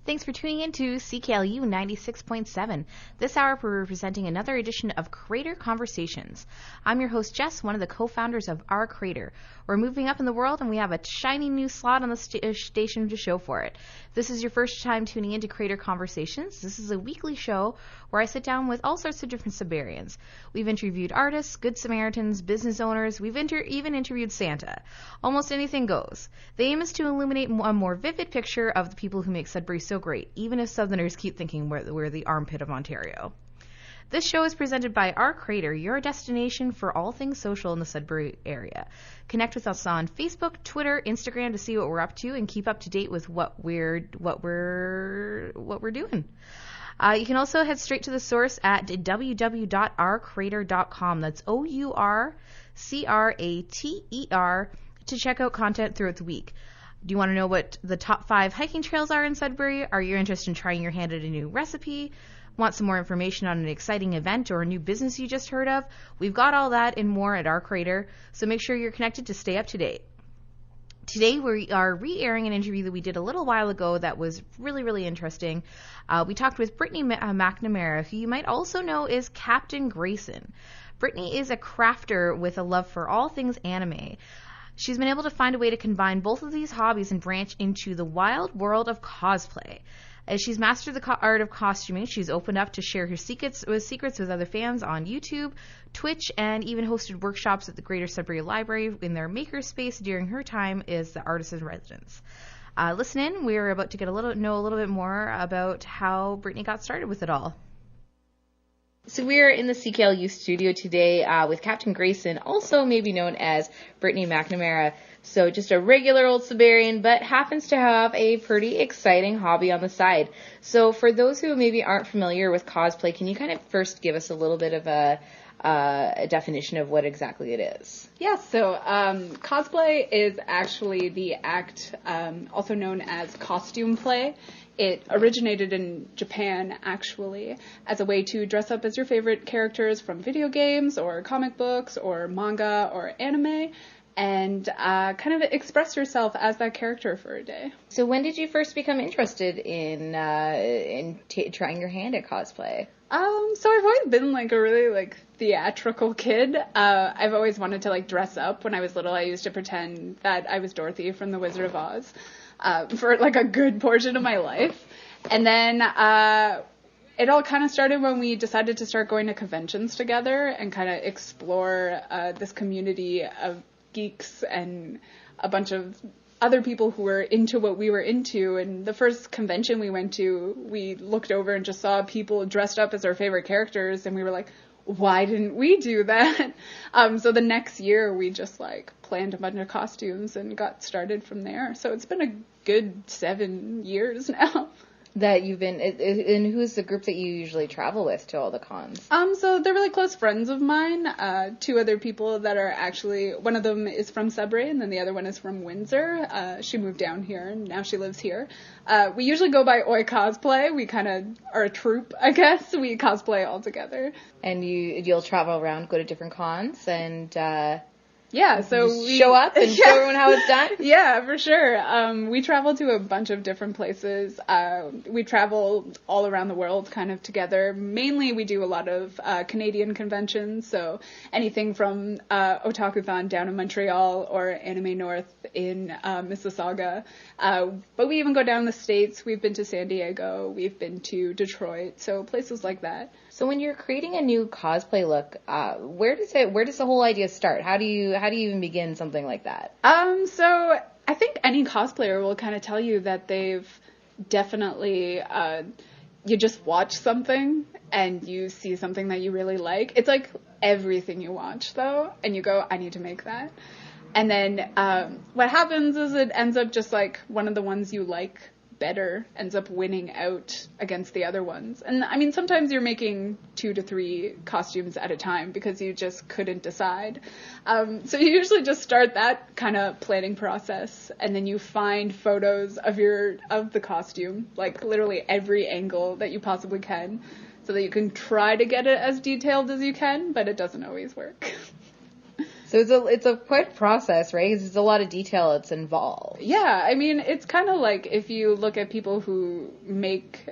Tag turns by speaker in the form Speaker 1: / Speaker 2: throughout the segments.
Speaker 1: Thanks for tuning in to CKLU 96.7. This hour we're presenting another edition of Creator Conversations. I'm your host Jess, one of the co-founders of Our Creator. We're moving up in the world and we have a shiny new slot on the station to show for it. If this is your first time tuning into Creator Conversations, this is a weekly show where I sit down with all sorts of different Siberians. We've interviewed artists, good Samaritans, business owners, we've even interviewed Santa. Almost anything goes. The aim is to illuminate a more vivid picture of the people who make Sudbury so great, even if Southerners keep thinking we're the armpit of Ontario. This show is presented by Our Creator, your destination for all things social in the Sudbury area. Connect with us on Facebook, Twitter, Instagram to see what we're up to and keep up to date with what we're doing. You can also head straight to the source at www.ourcreator.com. That's OURCRATER to check out content throughout the week. Do you want to know what the top 5 hiking trails are in Sudbury? Are you interested in trying your hand at a new recipe? Want some more information on an exciting event or a new business you just heard of? We've got all that and more at Our Creator, so make sure you're connected to stay up to date. Today we are re-airing an interview that we did a little while ago that was really, really interesting. We talked with Brittany MacNamara, who you might also know as Captain Grayson. Brittany is a crafter with a love for all things anime. She's been able to find a way to combine both of these hobbies and branch into the wild world of cosplay. As she's mastered the art of costuming, she's opened up to share her secrets with other fans on YouTube, Twitch, and even hosted workshops at the Greater Sudbury Library in their makerspace during her time as the artist in residence. Listen in. We're about to know a little bit more about how Brittany got started with it all. So we're in the CKLU studio today with Captain Grayson, also maybe known as Brittany MacNamara. So just a regular old Siberian, but happens to have a pretty exciting hobby on the side. So for those who maybe aren't familiar with cosplay, can you kind of first give us a little bit of a definition of what exactly it is?
Speaker 2: Yeah, so cosplay is actually the act also known as costume play. It originated in Japan, actually, as a way to dress up as your favorite characters from video games or comic books or manga or anime, and kind of express yourself as that character for a day.
Speaker 1: So when did you first become interested in trying your hand at cosplay?
Speaker 2: So I've always been a really theatrical kid. I've always wanted to dress up. When I was little, I used to pretend that I was Dorothy from The Wizard of Oz for a good portion of my life. And then it all kind of started when we decided to start going to conventions together and kind of explore this community of geeks and a bunch of other people who were into what we were into. And the first convention we went to, we looked over and just saw people dressed up as our favorite characters, and we were like, why didn't we do that? So the next year we just planned a bunch of costumes and got started from there. So it's been a good 7 years now.
Speaker 1: That you've been, and who's the group that you usually travel with to all the cons?
Speaker 2: So they're really close friends of mine. 2 other people that are actually, one of them is from Sudbury and then the other one is from Windsor. She moved down here and now she lives here. We usually go by Oi Cosplay. We kind of are a troupe, I guess. We cosplay all together.
Speaker 1: And you'll travel around, go to different cons, and
Speaker 2: yeah, so we
Speaker 1: show up and show everyone how it's done?
Speaker 2: Yeah, for sure. We travel to a bunch of different places. We travel all around the world kind of together. Mainly we do a lot of Canadian conventions, so anything from Otakuthon down in Montreal or Anime North in Mississauga. But we even go down the States. We've been to San Diego. We've been to Detroit, so places like that.
Speaker 1: So when you're creating a new cosplay look, where does the whole idea start? How do you even begin something like that?
Speaker 2: So I think any cosplayer will kind of tell you that they've definitely, you just watch something and you see something that you really like. It's like everything you watch though, and you go, I need to make that. And then what happens is it ends up just one of the ones you like better ends up winning out against the other ones. And I mean, sometimes you're making 2 to 3 costumes at a time because you just couldn't decide. So you usually just start that kind of planning process, and then you find photos of the costume, literally every angle that you possibly can, so that you can try to get it as detailed as you can, but it doesn't always work.
Speaker 1: So it's a quite process, right? Because there's a lot of detail that's involved.
Speaker 2: Yeah, I mean, it's kind of like if you look at people who make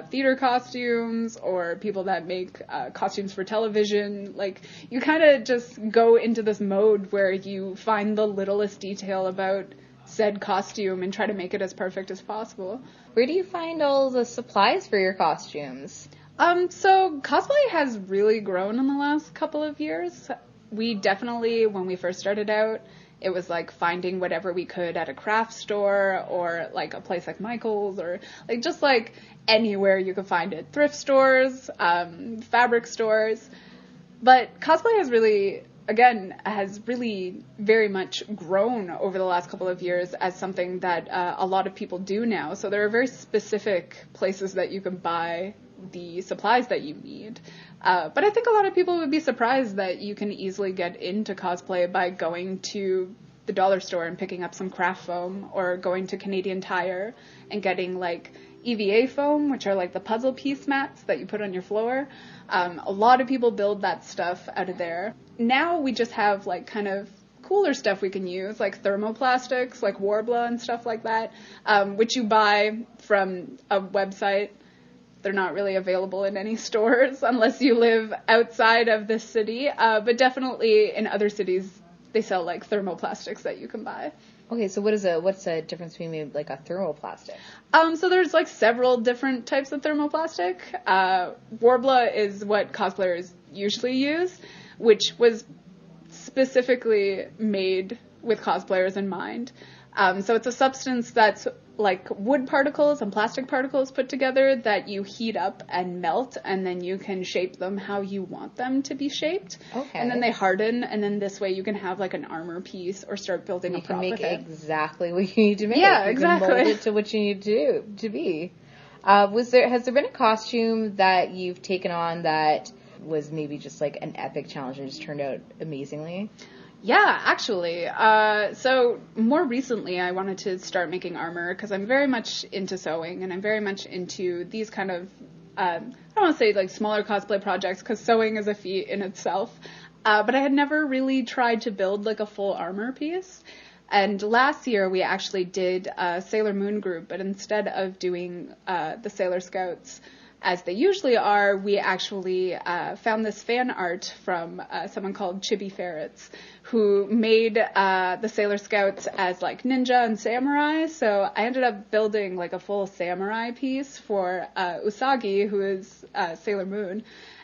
Speaker 2: theater costumes or people that make costumes for television, like, you kind of just go into this mode where you find the littlest detail about said costume and try to make it as perfect as possible.
Speaker 1: Where do you find all the supplies for your costumes?
Speaker 2: So cosplay has really grown in the last couple of years. We definitely, when we first started out, it was like finding whatever we could at a craft store or like a place like Michael's or like just like anywhere you could find it. Thrift stores, fabric stores. But cosplay has really very much grown over the last couple of years as something that a lot of people do now. So there are very specific places that you can buy the supplies that you need. But I think a lot of people would be surprised that you can easily get into cosplay by going to the dollar store and picking up some craft foam, or going to Canadian Tire and getting like EVA foam, which are like the puzzle piece mats that you put on your floor. A lot of people build that stuff out of there. Now we just have like kind of cooler stuff we can use, like thermoplastics, like Warbla and stuff like that, which you buy from a website. They're not really available in any stores unless you live outside of this city. But definitely in other cities, they sell like thermoplastics that you can buy.
Speaker 1: Okay, so what's the difference between like a thermoplastic?
Speaker 2: So there's like several different types of thermoplastic. Warbla is what cosplayers usually use, which was specifically made with cosplayers in mind. So it's a substance that's like wood particles and plastic particles put together that you heat up and melt, and then you can shape them how you want them to be shaped.
Speaker 1: Okay.
Speaker 2: And then they harden, and then this way you can have like an armor piece or start building a prop with it.
Speaker 1: You can make exactly what you need to make.
Speaker 2: Yeah,
Speaker 1: you
Speaker 2: exactly.
Speaker 1: You can mold it to what you need to be. Has there been a costume that you've taken on that was maybe just like an epic challenge and just turned out amazingly?
Speaker 2: Yeah, actually. So more recently, I wanted to start making armor because I'm very much into sewing, and I'm very much into these kind of, I don't want to say like smaller cosplay projects because sewing is a feat in itself. But I had never really tried to build like a full armor piece. And last year we actually did a Sailor Moon group, but instead of doing the Sailor Scouts as they usually are, we actually found this fan art from someone called Chibi Ferrets, who made the Sailor Scouts as like ninja and samurai. So I ended up building like a full samurai piece for Usagi, who is Sailor Moon.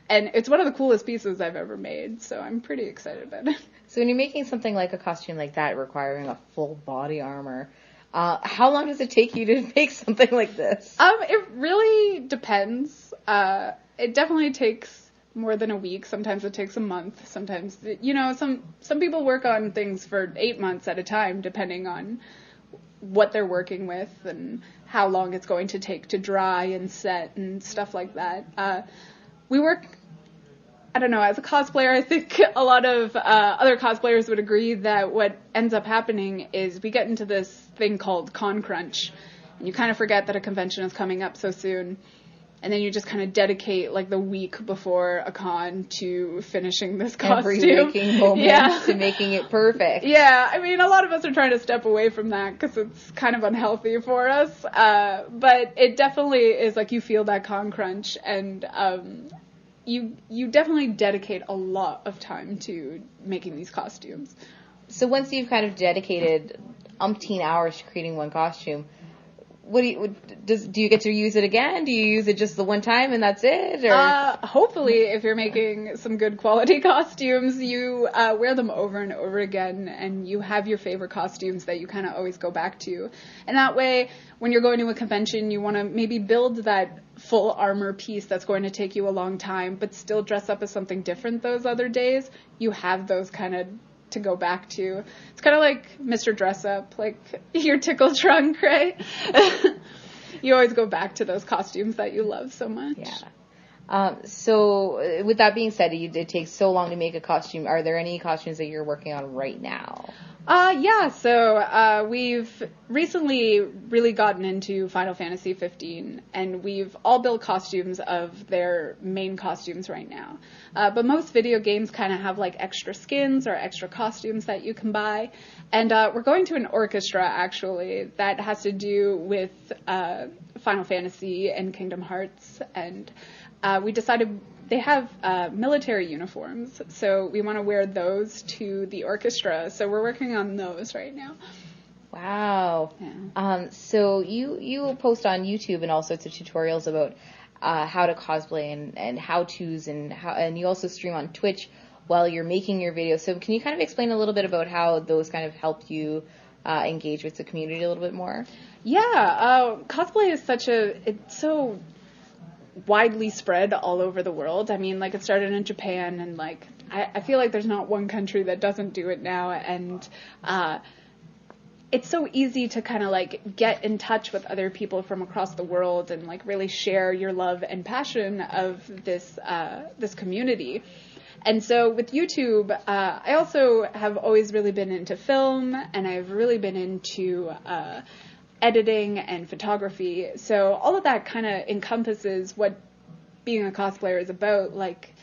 Speaker 2: And it's one of the coolest pieces I've ever made, so I'm pretty excited about it.
Speaker 1: So when you're making something like a costume like that requiring a full body armor, how long does it take you to make something like this?
Speaker 2: It really depends. It definitely takes more than a week. Sometimes it takes a month. Sometimes, some people work on things for 8 months at a time, depending on what they're working with and how long it's going to take to dry and set and stuff like that. We work, I don't know, as a cosplayer, I think a lot of other cosplayers would agree that what ends up happening is we get into this thing called con crunch, and you kind of forget that a convention is coming up so soon, and then you just kind of dedicate like the week before a con to finishing this costume.
Speaker 1: Every waking moment to making it perfect.
Speaker 2: Yeah, I mean, a lot of us are trying to step away from that because it's kind of unhealthy for us, but it definitely is like you feel that con crunch, and you definitely dedicate a lot of time to making these costumes.
Speaker 1: So once you've kind of dedicated umpteen hours to creating one costume, do you get to use it again? Do you use it just the one time and that's it? Or?
Speaker 2: Hopefully, if you're making some good quality costumes, you wear them over and over again, and you have your favorite costumes that you kind of always go back to. And that way, when you're going to a convention, you want to maybe build that full armor piece that's going to take you a long time, but still dress up as something different those other days. You have those kind of to go back to. It's kind of like Mr. Dress Up, like your tickle trunk, right? You always go back to those costumes that you love so much.
Speaker 1: Yeah. So with that being said, it takes so long to make a costume. Are there any costumes that you're working on right now?
Speaker 2: So we've recently really gotten into Final Fantasy 15, and we've all built costumes of their main costumes right now. But most video games kind of have like extra skins or extra costumes that you can buy. And we're going to an orchestra, actually, that has to do with Final Fantasy and Kingdom Hearts. And we decided they have military uniforms, so we want to wear those to the orchestra. So we're working on those right now.
Speaker 1: Wow.
Speaker 2: Yeah.
Speaker 1: So you post on YouTube and all sorts of tutorials about how to cosplay and how-tos and you also stream on Twitch while you're making your videos. So can you kind of explain a little bit about how those kind of helped you engage with the community a little bit more?
Speaker 2: Yeah. Cosplay is it's so widely spread all over the world. I mean, like, it started in Japan, and like I feel like there's not one country that doesn't do it now, and it's so easy to kind of like get in touch with other people from across the world and like really share your love and passion of this community. And so with YouTube, I also have always really been into film, and I've really been into editing and photography. So all of that kind of encompasses what being a cosplayer is about. Like,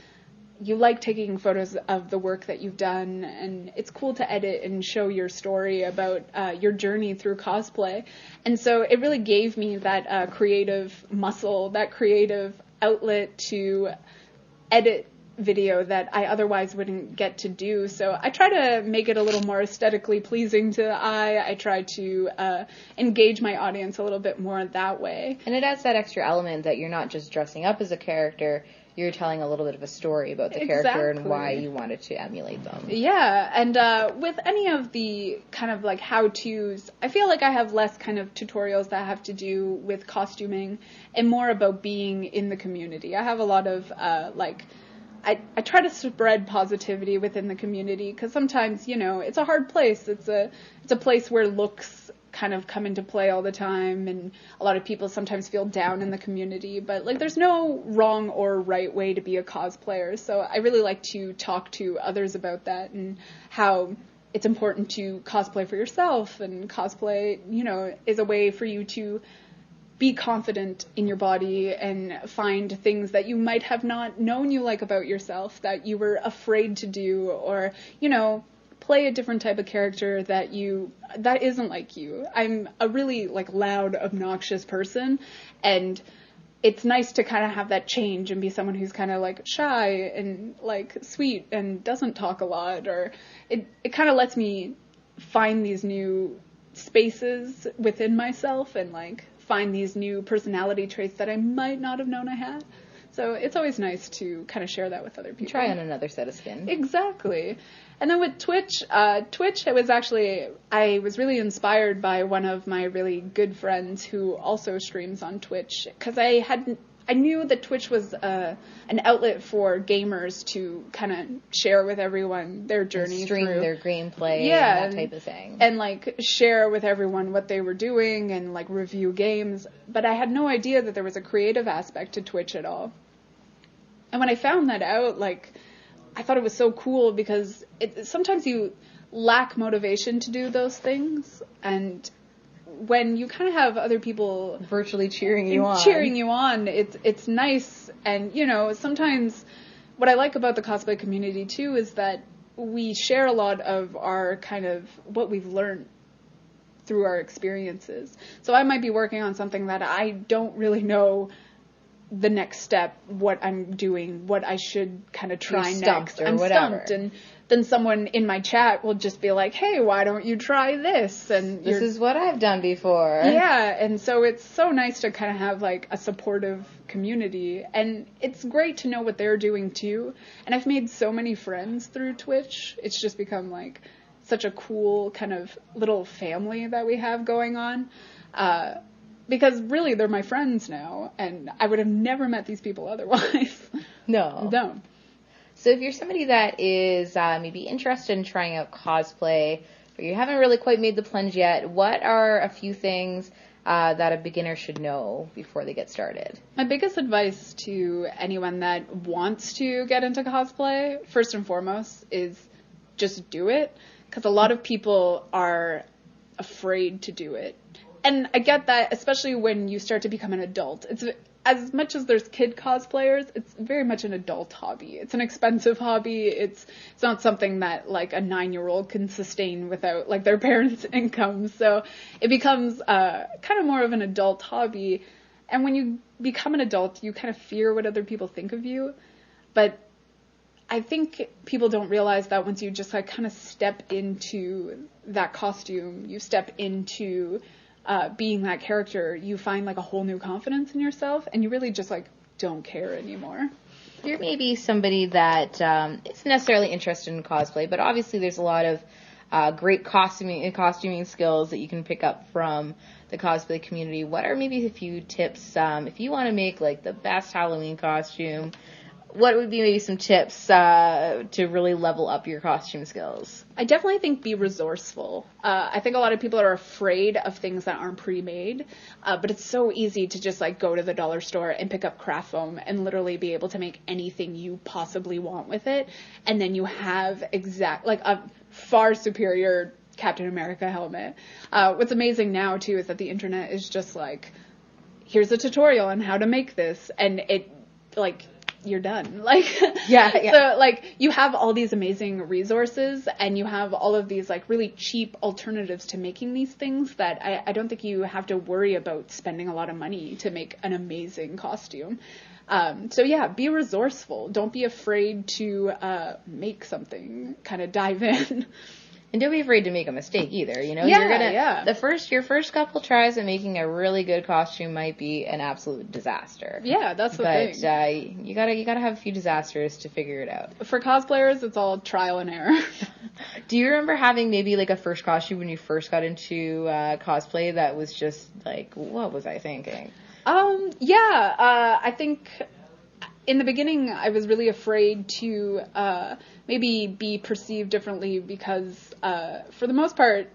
Speaker 2: you like taking photos of the work that you've done, and it's cool to edit and show your story about your journey through cosplay. And so it really gave me that creative muscle, that creative outlet to edit video that I otherwise wouldn't get to do. So I try to make it a little more aesthetically pleasing to the eye. I try to engage my audience a little bit more that way.
Speaker 1: And it adds that extra element that you're not just dressing up as a character, you're telling a little bit of a story about the character and why you wanted to emulate them.
Speaker 2: Yeah, and with any of the kind of like how-tos, I feel like I have less kind of tutorials that have to do with costuming and more about being in the community. I have a lot of I try to spread positivity within the community, because sometimes, it's a hard place. It's a place where looks kind of come into play all the time, and a lot of people sometimes feel down in the community, but like there's no wrong or right way to be a cosplayer. So I really like to talk to others about that and how it's important to cosplay for yourself, and cosplay, is a way for you to be confident in your body and find things that you might have not known you like about yourself, that you were afraid to do, or, play a different type of character that isn't like you. I'm a really like loud, obnoxious person, and it's nice to kind of have that change and be someone who's kind of like shy and like sweet and doesn't talk a lot, or it kind of lets me find these new spaces within myself and like find these new personality traits that I might not have known I had. So it's always nice to kind of share that with other people.
Speaker 1: Try on another set of skin.
Speaker 2: Exactly. And then with Twitch, I was really inspired by one of my really good friends who also streams on Twitch, because I knew that Twitch was an outlet for gamers to kind of share with everyone their journey
Speaker 1: stream
Speaker 2: through
Speaker 1: their gameplay, and that type of thing,
Speaker 2: and like share with everyone what they were doing and like review games. But I had no idea that there was a creative aspect to Twitch at all. And when I found that out, like, I thought it was so cool, because sometimes you lack motivation to do those things, and when you kind of have other people
Speaker 1: virtually cheering you
Speaker 2: on, it's nice. And sometimes what I like about the cosplay community too is that we share a lot of our kind of what we've learned through our experiences. So I might be working on something that I don't really know the next step, what I'm doing, what I should kind of try next.
Speaker 1: I'm stumped,
Speaker 2: and then someone in my chat will just be like, hey, why don't you try this? And
Speaker 1: this is what I've done before.
Speaker 2: Yeah, and so it's so nice to kind of have like a supportive community, and it's great to know what they're doing too. And I've made so many friends through Twitch. It's just become like such a cool kind of little family that we have going on. Because really, they're my friends now, and I would have never met these people otherwise.
Speaker 1: No. So if you're somebody that is maybe interested in trying out cosplay, but you haven't really quite made the plunge yet, what are a few things that a beginner should know before they get started?
Speaker 2: My biggest advice to anyone that wants to get into cosplay, first and foremost, is just do it. because a lot of people are afraid to do it. And I get that, especially when you start to become an adult. It's as much as there's kid cosplayers, it's very much an adult hobby. It's an expensive hobby. It's not something that like a 9-year-old can sustain without like their parents' income. So it becomes kind of more of an adult hobby. And when you become an adult, you kind of fear what other people think of you. But I think people don't realize that once you just like kind of step into that costume, you step into being that character, you find like a whole new confidence in yourself, and you really just like don't care anymore.
Speaker 1: You're maybe somebody that isn't necessarily interested in cosplay, but obviously there's a lot of great costuming skills that you can pick up from the cosplay community. What are maybe a few tips if you want to make like the best Halloween costume? What would be maybe some tips to really level up your costume skills?
Speaker 2: I definitely think be resourceful. I think a lot of people are afraid of things that aren't pre-made, but it's so easy to just like go to the dollar store and pick up craft foam and literally be able to make anything you possibly want with it. And then you have like a far superior Captain America helmet. What's amazing now too is that the internet is just like, here's a tutorial on how to make this, and it like, you're done. Like,
Speaker 1: yeah.
Speaker 2: So like you have all these amazing resources, and you have all of these like really cheap alternatives to making these things that I don't think you have to worry about spending a lot of money to make an amazing costume. So yeah, be resourceful. Don't be afraid to make something, kind of dive in.
Speaker 1: And don't be afraid to make a mistake either, you know?
Speaker 2: Yeah.
Speaker 1: Your first couple tries at making a really good costume might be an absolute disaster.
Speaker 2: Yeah, that's the thing.
Speaker 1: But you gotta have a few disasters to figure it out.
Speaker 2: For cosplayers, it's all trial and error.
Speaker 1: Do you remember having maybe like a first costume when you first got into cosplay that was just like, what was I thinking?
Speaker 2: I think in the beginning I was really afraid to maybe be perceived differently because for the most part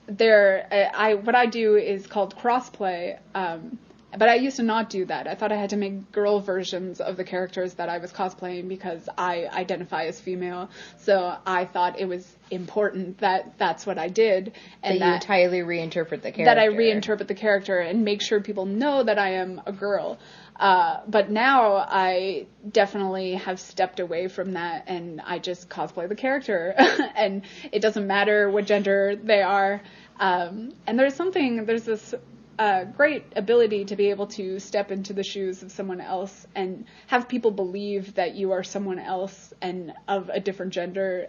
Speaker 2: what I do is called crossplay, but I used to not do that. I thought I had to make girl versions of the characters that I was cosplaying because I identify as female, so I thought it was important that that's what I did, and
Speaker 1: that you entirely reinterpret the character.
Speaker 2: That I reinterpret the character and make sure people know that I am a girl. But now I definitely have stepped away from that, and I just cosplay the character, and it doesn't matter what gender they are. And there's this great ability to be able to step into the shoes of someone else and have people believe that you are someone else and of a different gender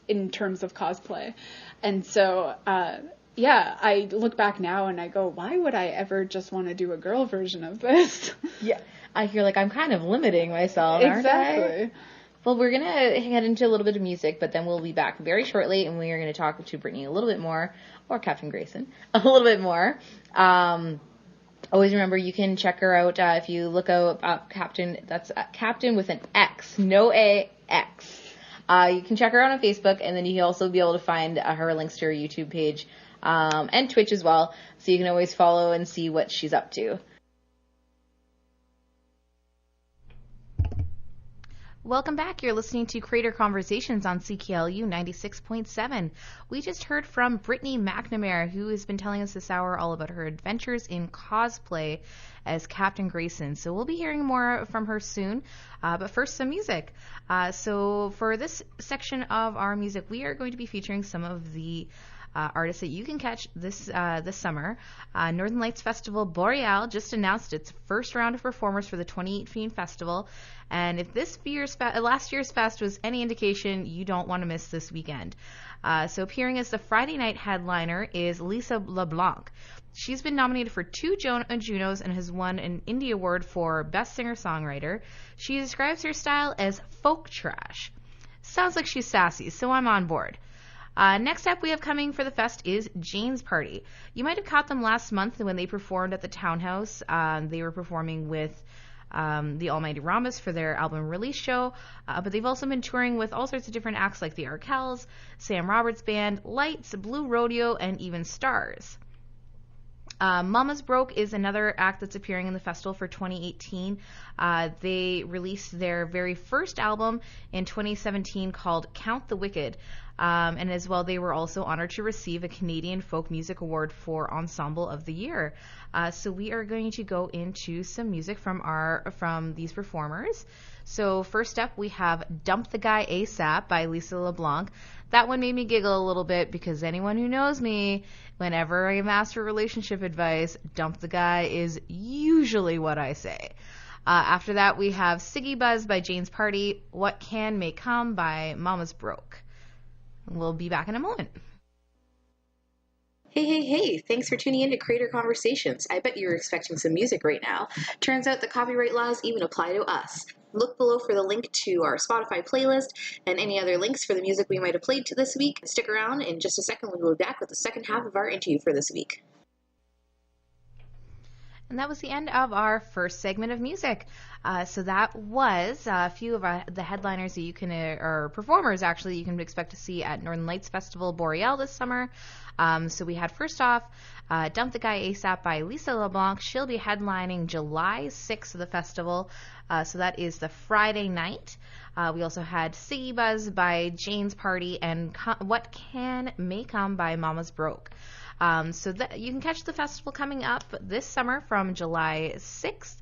Speaker 2: in terms of cosplay. And so I look back now and I go, why would I ever just want to do a girl version of this?
Speaker 1: Yeah, I feel like I'm kind of limiting myself, aren't I?
Speaker 2: Exactly.
Speaker 1: Well, we're going to head into a little bit of music, but then we'll be back very shortly, and we are going to talk to Brittany a little bit more, or Captain Grayson, a little bit more. Always remember, you can check her out if you look up Captain, that's Captain with an X, no A, X. You can check her out on Facebook, and then you can also be able to find her links to her YouTube page and Twitch as well, so you can always follow and see what she's up to. Welcome back. You're listening to Creator Conversations on CKLU 96.7. We just heard from Brittany MacNamara, who has been telling us this hour all about her adventures in cosplay as Captain Grayson. So we'll be hearing more from her soon. But first, some music. So for this section of our music, we are going to be featuring some of the artists that you can catch this summer. Northern Lights Festival Boreal just announced its first round of performers for the 2018 festival. And if this last year's fest was any indication, you don't want to miss this weekend. So appearing as the Friday night headliner is Lisa LeBlanc. She's been nominated for 2 Junos and has won an Indie Award for Best Singer-Songwriter. She describes her style as folk trash. Sounds like she's sassy, so I'm on board. Next up we have coming for the fest is Jane's Party. You might have caught them last month when they performed at the Townhouse. They were performing with the Almighty Rhombus for their album release show, but they've also been touring with all sorts of different acts like the Arkells, Sam Roberts Band, Lights, Blue Rodeo, and even Stars. Mama's Broke is another act that's appearing in the festival for 2018. They released their very first album in 2017 called Count the Wicked. And as well, they were also honored to receive a Canadian Folk Music Award for Ensemble of the Year. So we are going to go into some music from these performers. So first up, we have Dump the Guy ASAP by Lisa LeBlanc. That one made me giggle a little bit because anyone who knows me, whenever I am asked for relationship advice, dump the guy is usually what I say. After that, we have Siggy Buzz by Jane's Party, What Can May Come by Mama's Broke. We'll be back in a moment.
Speaker 3: Hey, thanks for tuning in to Creator Conversations. I bet you're expecting some music right now. Turns out the copyright laws even apply to us. Look below for the link to our Spotify playlist and any other links for the music we might have played this week. Stick around. In just a second, we will be back with the second half of our interview for this week.
Speaker 1: And that was the end of our first segment of music. So that was a few of the headliners that you can, or performers actually, you can expect to see at Northern Lights Festival Boreal this summer. So we had first off Dump the Guy ASAP by Lisa LeBlanc. She'll be headlining July 6th of the festival. So that is the Friday night. We also had Siggy Buzz by Jane's Party and What Can May Come by Mama's Broke. So that you can catch the festival coming up this summer from July 6th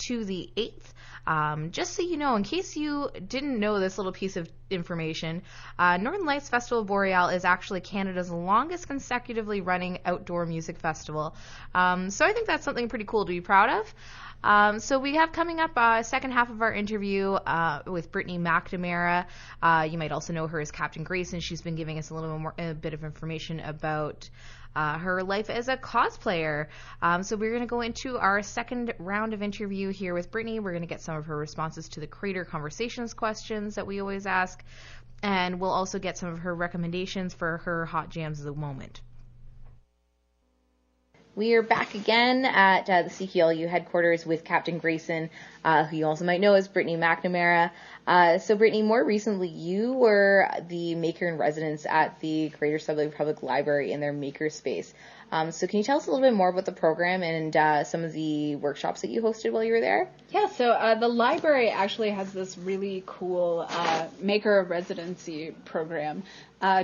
Speaker 1: to the 8th. Just so you know, in case you didn't know this little piece of information, Northern Lights Festival Boreal is actually Canada's longest consecutively running outdoor music festival. So I think that's something pretty cool to be proud of. So we have coming up second half of our interview with Brittany MacNamara. You might also know her as Captain Grace, and she's been giving us a bit of information about her life as a cosplayer. So we're going to go into our second round of interview here with Brittany. We're going to get some of her responses to the Creator Conversations questions that we always ask, and we'll also get some of her recommendations for her hot jams of the moment. We are back again at the CKLU headquarters with Captain Grayson, who you also might know as Brittany MacNamara. So Brittany, more recently you were the maker-in-residence at the Greater Sudbury Public Library in their makerspace. So can you tell us a little bit more about the program and some of the workshops that you hosted while you were there?
Speaker 2: Yeah, so the library actually has this really cool maker-residency program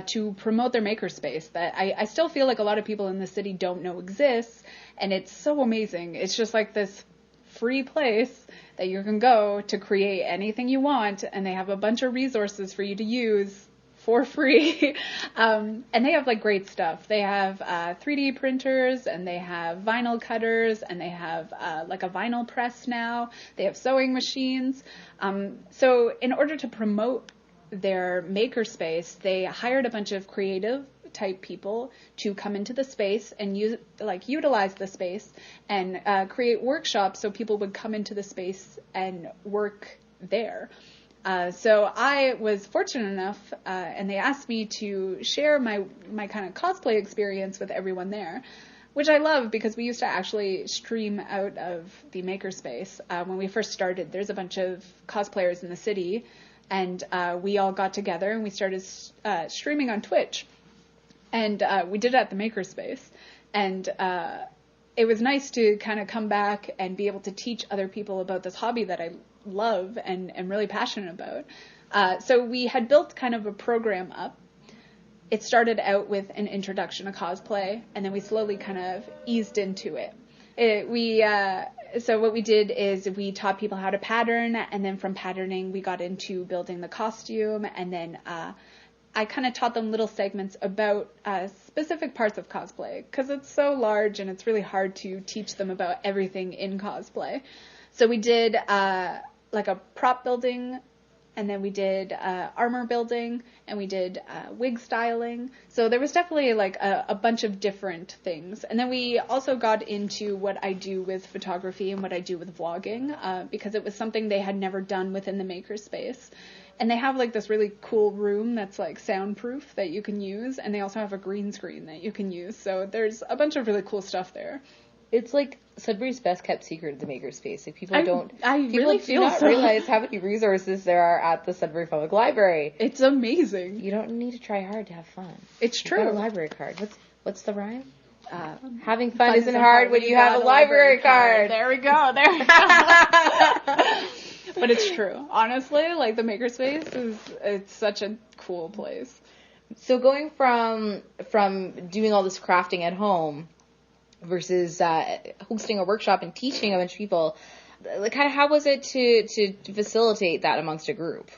Speaker 2: to promote their makerspace that I still feel like a lot of people in the city don't know exists, and it's so amazing. It's just like this free place that you can go to create anything you want, and they have a bunch of resources for you to use for free. And they have like great stuff. They have 3D printers, and they have vinyl cutters, and they have like a vinyl press now. They have sewing machines. So in order to promote their makerspace, they hired a bunch of creative type people to come into the space and utilize the space and create workshops so people would come into the space and work there. So I was fortunate enough, and they asked me to share my kind of cosplay experience with everyone there, which I love because we used to actually stream out of the makerspace. When we first started, there's a bunch of cosplayers in the city, and we all got together and we started streaming on Twitch. And we did it at the makerspace. And it was nice to kind of come back and be able to teach other people about this hobby that I love and am really passionate about. So we had built kind of a program up. It started out with an introduction to cosplay, and then we slowly kind of eased into it. So what we did is we taught people how to pattern, and then from patterning we got into building the costume, and then I kind of taught them little segments about specific parts of cosplay, because it's so large and it's really hard to teach them about everything in cosplay. So we did like a prop building, and then we did armor building, and we did wig styling. So there was definitely like a bunch of different things. And then we also got into what I do with photography and what I do with vlogging, because it was something they had never done within the makerspace. And they have like this really cool room that's like soundproof that you can use, and they also have a green screen that you can use. So there's a bunch of really cool stuff there.
Speaker 3: It's like Sudbury's best kept secret of the makerspace. Like people
Speaker 2: really
Speaker 3: do not realize how many resources there are at the Sudbury Public Library.
Speaker 2: It's amazing.
Speaker 3: You don't need to try hard to have fun.
Speaker 2: It's true.
Speaker 3: You've got a library card. What's the rhyme?
Speaker 1: Having fun isn't hard when you have a library card.
Speaker 2: There we go. There we go. But it's true. Honestly, like the Makerspace it's such a cool place.
Speaker 1: So going from doing all this crafting at home versus hosting a workshop and teaching a bunch of people, like kind of how was it to facilitate that amongst a group?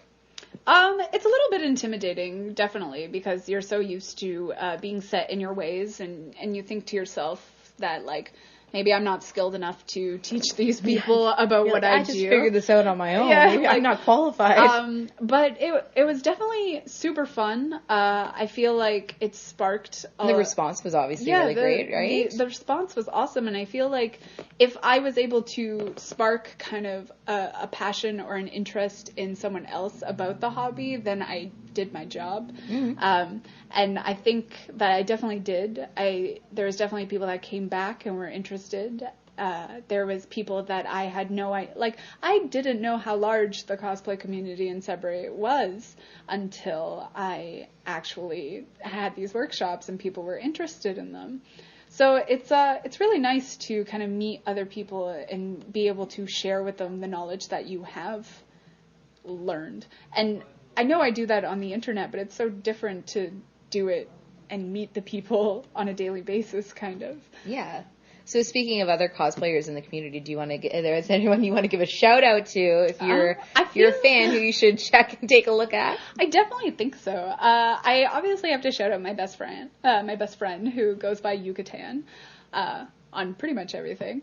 Speaker 2: It's a little bit intimidating, definitely, because you're so used to being set in your ways, and you think to yourself that, like, maybe I'm not skilled enough to teach these people about what I do.
Speaker 1: I just figured this out on my own.
Speaker 2: Yeah,
Speaker 1: maybe I'm not qualified.
Speaker 2: But it was definitely super fun. I feel like it sparked...
Speaker 1: the response was obviously really great, right?
Speaker 2: The response was awesome, and I feel like if I was able to spark kind of a passion or an interest in someone else about the hobby, then I did my job. Mm-hmm. And I think that I definitely did. There was definitely people that came back and were interested. There was people that I had no idea. Like, I didn't know how large the cosplay community in Sudbury was until I actually had these workshops and people were interested in them. So it's really nice to kind of meet other people and be able to share with them the knowledge that you have learned. And I know I do that on the internet, but it's so different to do it and meet the people on a daily basis, kind of.
Speaker 1: Yeah. So speaking of other cosplayers in the community, do you want to is there anyone you want to give a shout out to if you're a fan who you should check and take a look at?
Speaker 2: I definitely think so. I obviously have to shout out my best friend who goes by Yucatan on pretty much everything,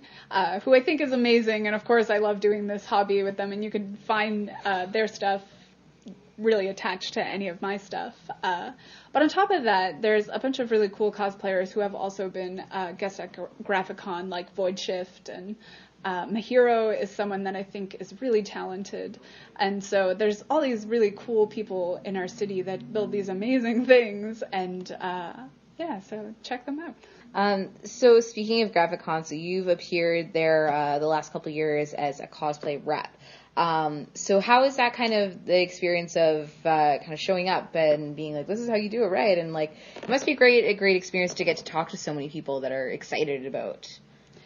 Speaker 2: who I think is amazing. And of course, I love doing this hobby with them, and you can find their stuff really attached to any of my stuff. But on top of that, there's a bunch of really cool cosplayers who have also been guests at Graphicon, like Void Shift, and Mahiro is someone that I think is really talented. And so there's all these really cool people in our city that build these amazing things, and so check them out.
Speaker 1: So speaking of Graphicon, so you've appeared there the last couple of years as a cosplay rep. So how is that kind of the experience of kind of showing up and being like, this is how you do it, right? And like, it must be a great experience to get to talk to so many people that are excited about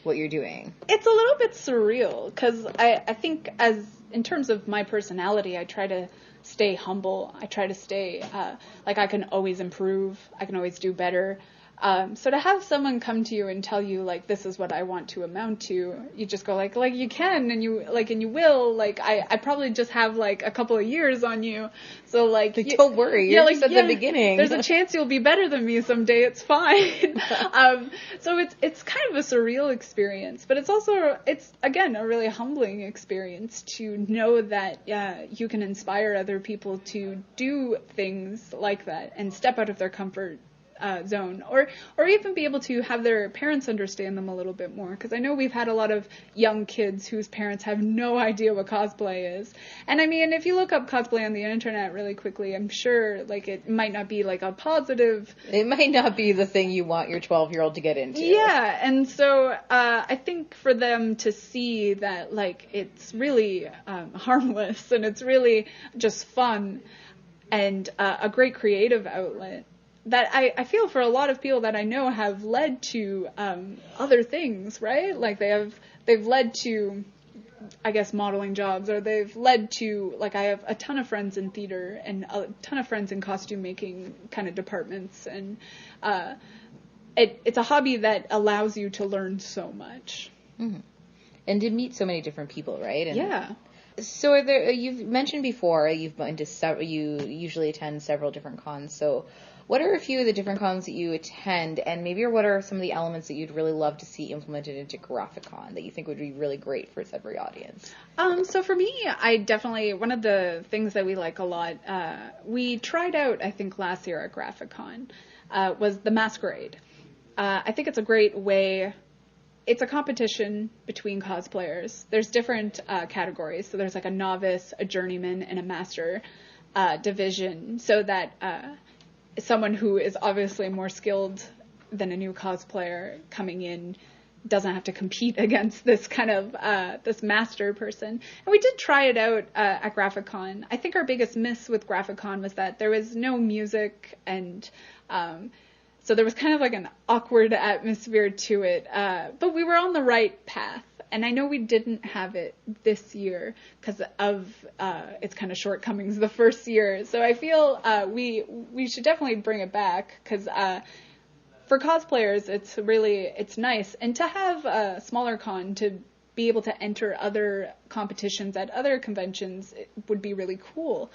Speaker 1: what you're doing.
Speaker 2: It's a little bit surreal because I think in terms of my personality, I try to stay humble. I try to stay like I can always improve. I can always do better. So to have someone come to you and tell you, like, this is what I want to amount to, you just go like you can, and you will, like, I probably just have, like, a couple of years on you. So, like
Speaker 1: don't worry. You're just at the beginning.
Speaker 2: There's a chance you'll be better than me someday. It's fine. So it's kind of a surreal experience, but it's again, a really humbling experience to know that, you can inspire other people to do things like that and step out of their comfort zone, or even be able to have their parents understand them a little bit more, because I know we've had a lot of young kids whose parents have no idea what cosplay is. And I mean, if you look up cosplay on the internet really quickly, I'm sure like it might not be like a positive,
Speaker 1: it might not be the thing you want your 12-year-old to get into.
Speaker 2: Yeah. And so I think for them to see that, like, it's really harmless and it's really just fun and a great creative outlet, that I feel for a lot of people that I know have led to other things, right? Like they've led to, I guess, modeling jobs, or they've led to, like, I have a ton of friends in theater and a ton of friends in costume making kind of departments, and it's a hobby that allows you to learn so much.
Speaker 1: Mm-hmm. And to meet so many different people, right? And
Speaker 2: yeah.
Speaker 1: So you've mentioned before you've been to you usually attend several different cons. So what are a few of the different cons that you attend, and maybe what are some of the elements that you'd really love to see implemented into Graphicon that you think would be really great for a Sudbury audience? So
Speaker 2: for me, I definitely, one of the things that we like a lot, we tried out, I think, last year at Graphicon, was the Masquerade. I think it's a great way. It's a competition between cosplayers. There's different categories. So there's like a novice, a journeyman, and a master division, so that someone who is obviously more skilled than a new cosplayer coming in doesn't have to compete against this kind of this master person. And we did try it out at Graphicon. I think our biggest miss with Graphicon was that there was no music, and So there was kind of like an awkward atmosphere to it, but we were on the right path. And I know we didn't have it this year because of its kind of shortcomings the first year. So I feel we should definitely bring it back because for cosplayers, it's nice. And to have a smaller con to be able to enter other competitions at other conventions would be really cool.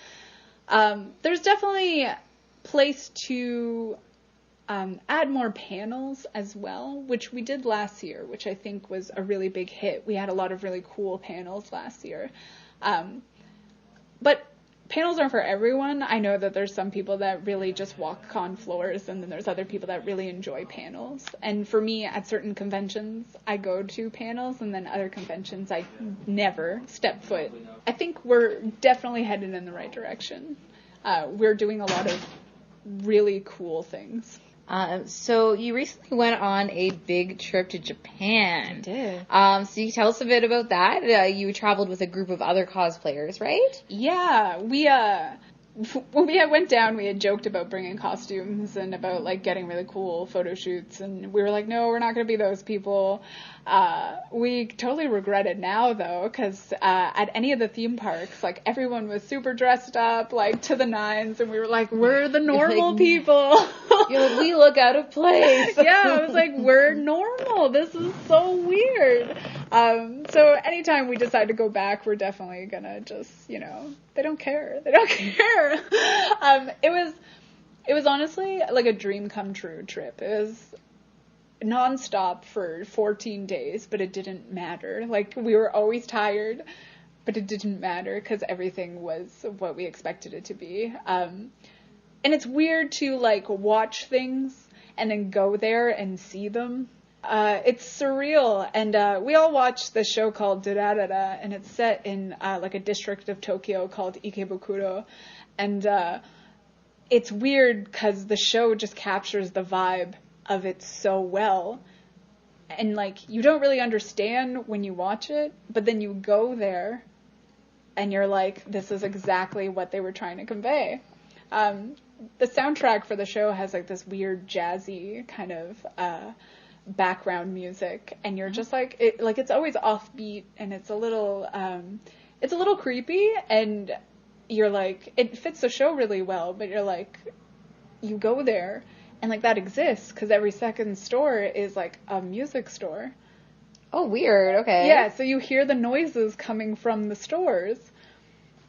Speaker 2: There's definitely place to add more panels as well, which we did last year, which I think was a really big hit. We had a lot of really cool panels last year. But panels aren't for everyone. I know that there's some people that really just walk con floors, and then there's other people that really enjoy panels. And for me, at certain conventions, I go to panels, and then other conventions, I never step foot. I think we're definitely headed in the right direction. We're doing a lot of really cool things.
Speaker 1: So you recently went on a big trip to Japan.
Speaker 2: I did.
Speaker 1: So you can tell us a bit about that. You traveled with a group of other cosplayers, right?
Speaker 2: Yeah, when we went down, we had joked about bringing costumes and about like getting really cool photo shoots, and we were like, no, we're not going to be those people. We totally regret it now though, because at any of the theme parks, like everyone was super dressed up, like to the nines, and we were like, we're the normal people.
Speaker 1: You're like, we look out of place.
Speaker 2: Yeah, I was like, we're normal. This is so weird. So anytime we decide to go back, we're definitely gonna just, they don't care. They don't care. It was honestly like a dream come true trip. It was nonstop for 14 days, but it didn't matter. Like, we were always tired, but it didn't matter because everything was what we expected it to be. And it's weird to like watch things and then go there and see them. It's surreal, and we all watched this show called Durarara, and it's set in like a district of Tokyo called Ikebukuro, and it's weird because the show just captures the vibe of it so well, and like you don't really understand when you watch it, but then you go there, and you're like, this is exactly what they were trying to convey. The soundtrack for the show has like this weird jazzy kind of background music, and you're just like it's always offbeat, and it's a little creepy, and you're like, it fits the show really well, but you're like, you go there and like that exists because every second store is like a music store.
Speaker 1: Oh, weird. Okay.
Speaker 2: Yeah, so you hear the noises coming from the stores.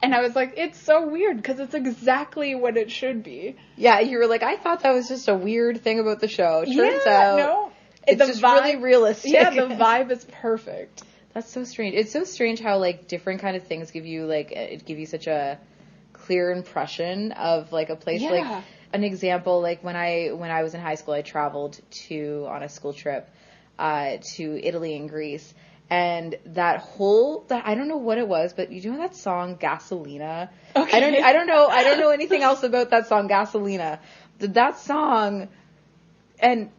Speaker 2: And I was like, it's so weird because it's exactly what it should be.
Speaker 1: Yeah, you were like, I thought that was just a weird thing about the show. Turns out,
Speaker 2: no.
Speaker 1: It's just really realistic.
Speaker 2: Yeah, the vibe is perfect.
Speaker 1: That's so strange. It's so strange how like different kind of things give you such a clear impression of like a place.
Speaker 2: Yeah.
Speaker 1: Like an example, like when I was in high school, I traveled on a school trip to Italy and Greece. And I don't know what it was, but you know that song Gasolina?
Speaker 2: Okay.
Speaker 1: I don't know anything else about that song Gasolina. That song and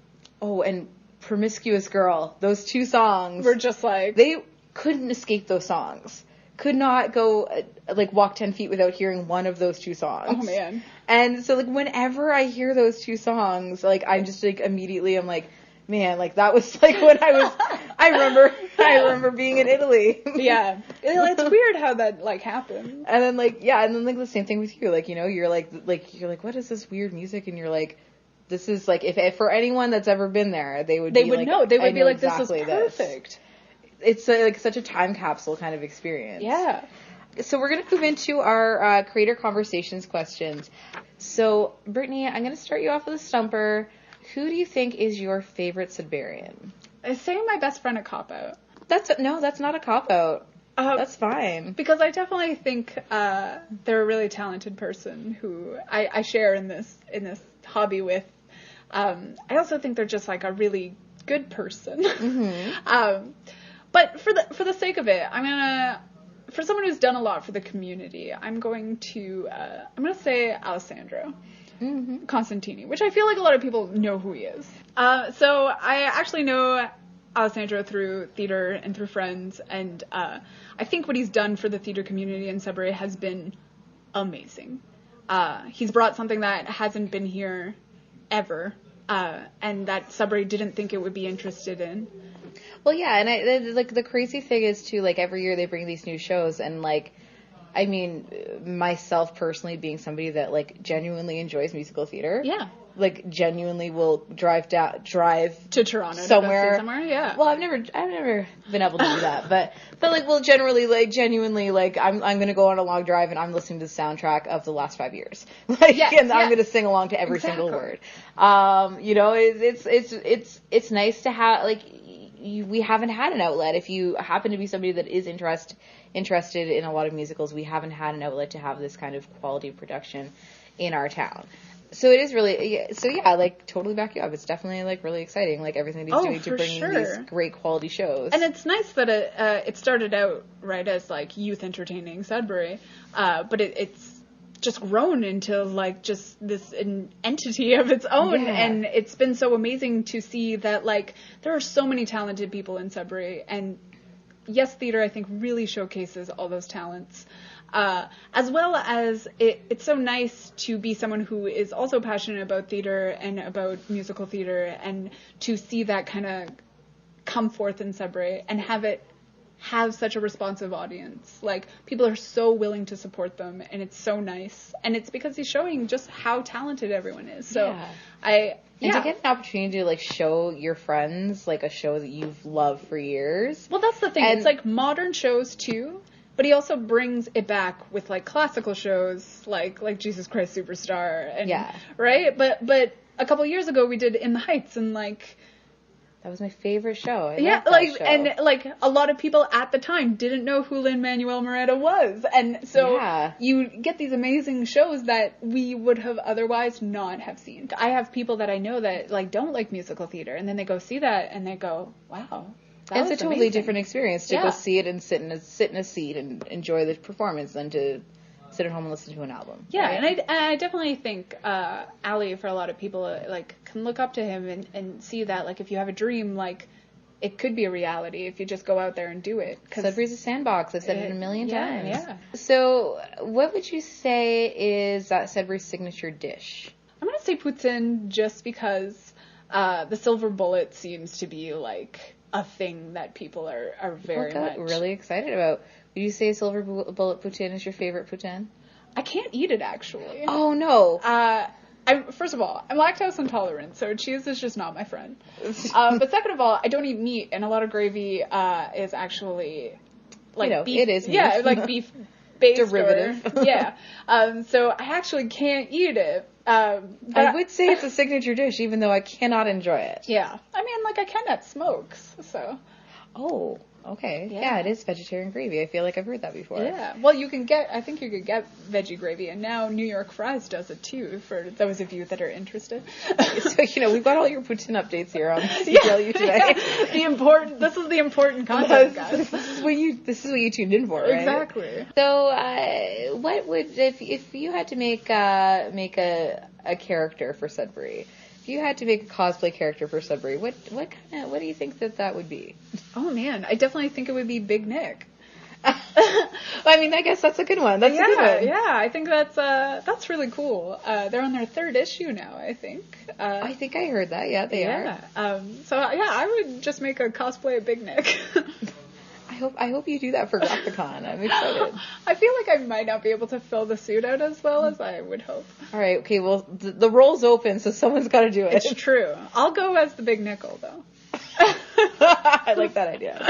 Speaker 1: Promiscuous Girl, those two songs
Speaker 2: We're just like,
Speaker 1: they couldn't escape those songs. Could not go like walk 10 feet without hearing one of those two songs.
Speaker 2: oh man.
Speaker 1: And so like whenever I hear those two songs, like I'm just like immediately I'm like, man, like that was like when I remember being in Italy.
Speaker 2: Yeah. It's weird how that like happened.
Speaker 1: And then like the same thing with you. Like, you're like what is this weird music? And you're like, this is like if for anyone that's ever been there, they would
Speaker 2: know. They would be like,
Speaker 1: exactly
Speaker 2: this is perfect.
Speaker 1: It's like such a time capsule kind of experience.
Speaker 2: Yeah.
Speaker 1: So we're going to move into our creator conversations questions. So, Brittany, I'm going to start you off with a stumper. Who do you think is your favorite Sudburyan?
Speaker 2: Is saying my best friend a cop-out?
Speaker 1: That's not a cop-out. That's fine.
Speaker 2: Because I definitely think they're a really talented person who I share in this hobby with. I also think they're just like a really good person.
Speaker 1: Mm-hmm.
Speaker 2: But for the sake of it, for someone who's done a lot for the community, I'm going to say Alessandro Constantini, which I feel like a lot of people know who he is. So I actually know Alessandro through theater and through friends, and I think what he's done for the theater community in Sudbury has been amazing. He's brought something that hasn't been here ever and that Sudbury didn't think it would be interested in.
Speaker 1: Well, yeah, and like the crazy thing is too, like every year they bring these new shows, and like, I mean, myself personally being somebody that like genuinely enjoys musical theater,
Speaker 2: Yeah.
Speaker 1: like genuinely will drive
Speaker 2: To Toronto
Speaker 1: somewhere.
Speaker 2: to go see somewhere, yeah.
Speaker 1: Well, I've never been able to do that, but like, well, generally, like, genuinely, like, I'm gonna go on a long drive and I'm listening to the soundtrack of the last 5 years, like,
Speaker 2: Yes,
Speaker 1: and I'm
Speaker 2: yes.
Speaker 1: gonna sing along to every single word. You know, it's nice to have, like, we haven't had an outlet. If you happen to be somebody that is interested in a lot of musicals, we haven't had an outlet to have this kind of quality production in our town. So it is really, like, totally back you up. It's definitely, like, really exciting, like, everything he's doing to bring these great quality shows.
Speaker 2: And it's nice that it started out, right, as, like, youth entertaining Sudbury, but it's just grown into, like, just this entity of its own, and it's been so amazing to see that, like, there are so many talented people in Sudbury, and Yes Theatre, I think, really showcases all those talents. As well as it's so nice to be someone who is also passionate about theater and about musical theater, and to see that kind of come forth in Sudbury and have such a responsive audience. Like, people are so willing to support them, and it's so nice. And it's because he's showing just how talented everyone is. So And
Speaker 1: to get an opportunity to, like, show your friends, like, a show that you've loved for years.
Speaker 2: Well, that's the thing. It's, like, modern shows, too. But he also brings it back with, like, classical shows, like Jesus Christ Superstar, and right. But a couple years ago we did In the Heights, and like
Speaker 1: that was my favorite show. I
Speaker 2: loved that show. And like a lot of people at the time didn't know who Lin-Manuel Miranda was, and so you get these amazing shows that we would have otherwise not have seen. I have people that I know that like don't like musical theater, and then they go see that and they go, wow.
Speaker 1: It's a totally different experience to go see it and sit in a seat and enjoy the performance than to sit at home and listen to an album.
Speaker 2: Yeah,
Speaker 1: right?
Speaker 2: and I definitely think Ali, for a lot of people, like can look up to him and see that like if you have a dream, like it could be a reality if you just go out there and do it.
Speaker 1: Sudbury's a sandbox. I've said it a million times.
Speaker 2: Yeah.
Speaker 1: So, what would you say is Sudbury's signature dish?
Speaker 2: I'm gonna say poutine, just because the silver bullet seems to be like a thing that people are very much
Speaker 1: really excited about. Would you say silver bullet poutine is your favorite poutine?
Speaker 2: I can't eat it, actually.
Speaker 1: Oh, no.
Speaker 2: First of all, I'm lactose intolerant, so cheese is just not my friend. But second of all, I don't eat meat, and a lot of gravy is actually like beef.
Speaker 1: It is meat.
Speaker 2: Yeah, like beef based
Speaker 1: derivative.
Speaker 2: So I actually can't eat it.
Speaker 1: I would say it's a signature dish, even though I cannot enjoy it.
Speaker 2: Yeah. I mean, like, I can at Smokes, so.
Speaker 1: Oh, okay. Yeah, it is vegetarian gravy. I feel like I've heard that before.
Speaker 2: Yeah. Well, I think you could get veggie gravy, and now New York Fries does it, too, for those of you that are interested.
Speaker 1: So, we've got all your poutine updates here on CLU today.
Speaker 2: This is the important content, guys.
Speaker 1: This is what you tuned in for, right?
Speaker 2: Exactly.
Speaker 1: So, what would, if you had to make a character for Sudbury, if you had to make a cosplay character for Sudbury, what do you think that would be?
Speaker 2: Oh man, I definitely think it would be Big Nick.
Speaker 1: I mean, I guess that's a good one. That's a good one.
Speaker 2: Yeah, I think that's really cool. They're on their 3rd issue now, I think.
Speaker 1: I think I heard that. Yeah, they are.
Speaker 2: I would just make a cosplay of Big Nick.
Speaker 1: I hope you do that for Graphicon. I'm excited.
Speaker 2: I feel like I might not be able to fill the suit out as well as I would hope.
Speaker 1: All right. Okay. Well, the role's open, so someone's got to do it.
Speaker 2: It's true. I'll go as the Big Nickel, though.
Speaker 1: I like that idea.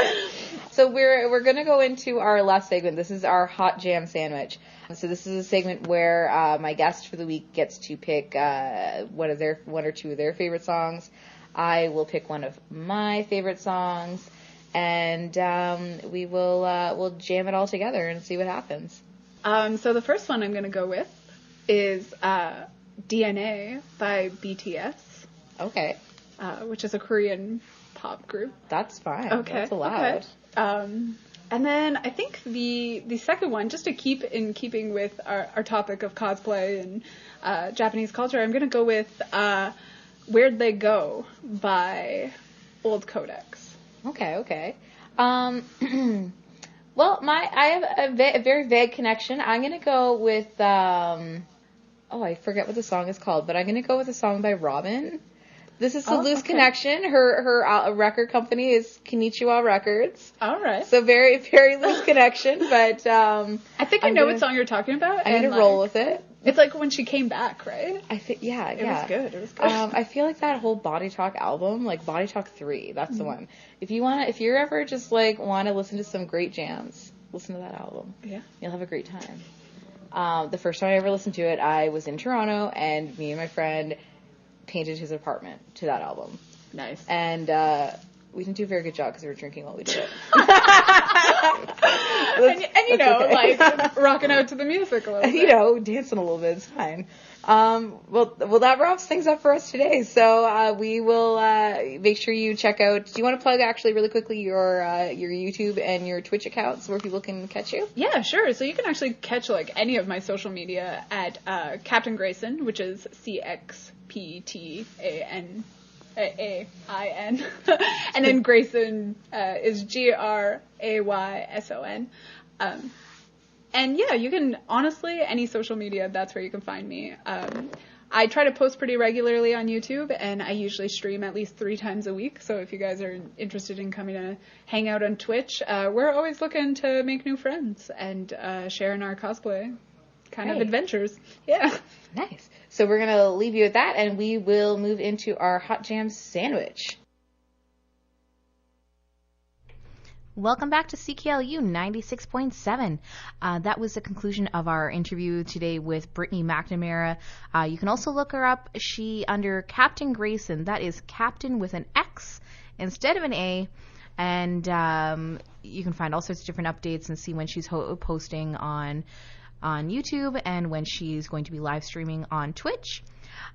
Speaker 1: So we're gonna go into our last segment. This is our hot jam sandwich. So this is a segment where my guest for the week gets to pick one or two of their favorite songs. I will pick one of my favorite songs. And we'll jam it all together and see what happens.
Speaker 2: So the first one I'm going to go with is DNA by BTS.
Speaker 1: Okay.
Speaker 2: Which is a Korean pop group.
Speaker 1: That's fine.
Speaker 2: Okay.
Speaker 1: That's allowed.
Speaker 2: Okay. And then I think the second one, just to keep in keeping with our topic of cosplay and Japanese culture, I'm going to go with Where'd They Go by Old Codex.
Speaker 1: Okay. Well, I have a very vague connection. I'm going to go with, I forget what the song is called, but I'm going to go with a song by Robin This is the
Speaker 2: Oh,
Speaker 1: Loose
Speaker 2: okay.
Speaker 1: Connection. Her record company is Konnichiwa Records.
Speaker 2: All right.
Speaker 1: So very, very loose connection, but
Speaker 2: I think I know what song you're talking about.
Speaker 1: I'm gonna roll with it.
Speaker 2: It's like when she came back, right?
Speaker 1: I think, yeah.
Speaker 2: It was good.
Speaker 1: I feel like that whole Body Talk album, like Body Talk 3, that's the one. If you're ever just like want to listen to some great jams, listen to that album.
Speaker 2: Yeah.
Speaker 1: You'll have a great time. The first time I ever listened to it, I was in Toronto, and me and my friend painted his apartment to that album.
Speaker 2: Nice.
Speaker 1: And we didn't do a very good job because we were drinking while we did it.
Speaker 2: and you know,
Speaker 1: okay.
Speaker 2: like rocking out to the music a little bit.
Speaker 1: You know, dancing a little bit is fine. Well, that wraps things up for us today. So we will make sure you check out. Do you want to plug actually really quickly your YouTube and your Twitch accounts where people can catch you?
Speaker 2: Yeah, sure. So you can actually catch like any of my social media at Captain Grayson, which is CXPTANAIN, and then Grayson is GRAYSON. And yeah, you can, honestly, any social media, that's where you can find me. I try to post pretty regularly on YouTube, and I usually stream at least 3 times a week. So if you guys are interested in coming to hang out on Twitch, we're always looking to make new friends and share in our cosplay kind of adventures. Yeah.
Speaker 1: Nice. So we're going to leave you at that, and we will move into our Hot Jam sandwich. Welcome back to CKLU 96.7. That was the conclusion of our interview today with Brittany MacNamara. You can also look her up. She under Captain Grayson. That is Captain with an X instead of an A. And you can find all sorts of different updates and see when she's posting on YouTube and when she's going to be live streaming on Twitch.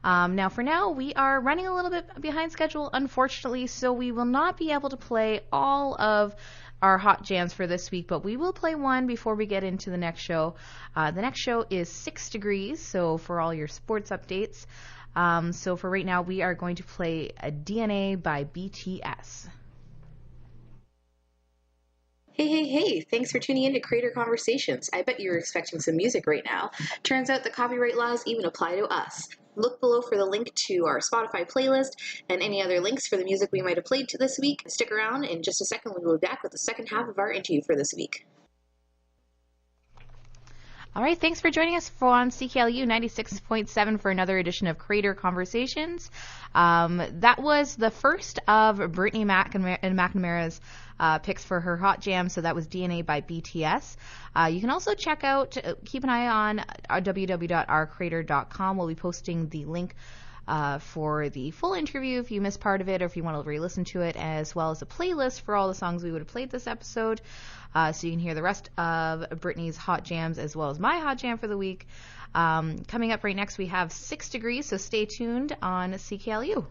Speaker 1: Now, for now, we are running a little bit behind schedule, unfortunately, so we will not be able to play all of our hot jams for this week, but we will play one before we get into the next show. The next show is 6 Degrees, so for all your sports updates. So for right now, we are going to play a DNA by BTS.
Speaker 3: Hey, thanks for tuning in to Creator Conversations. I bet you're expecting some music right now. Turns out the copyright laws even apply to us. Look below for the link to our Spotify playlist and any other links for the music we might have played this week. Stick around. In just a second, we will be back with the second half of our interview for this week.
Speaker 1: All right, thanks for joining us on CKLU 96.7 for another edition of Creator Conversations. That was the first of Brittany MacNamara's picks for her hot jam, so that was DNA by BTS. You can also keep an eye on www.ourcreator.com. We'll be posting the link for the full interview if you missed part of it or if you want to re-listen to it, as well as a playlist for all the songs we would have played this episode, so you can hear the rest of Brittany's hot jams as well as my hot jam for the week. Coming up right next, we have 6 Degrees, so stay tuned on CKLU.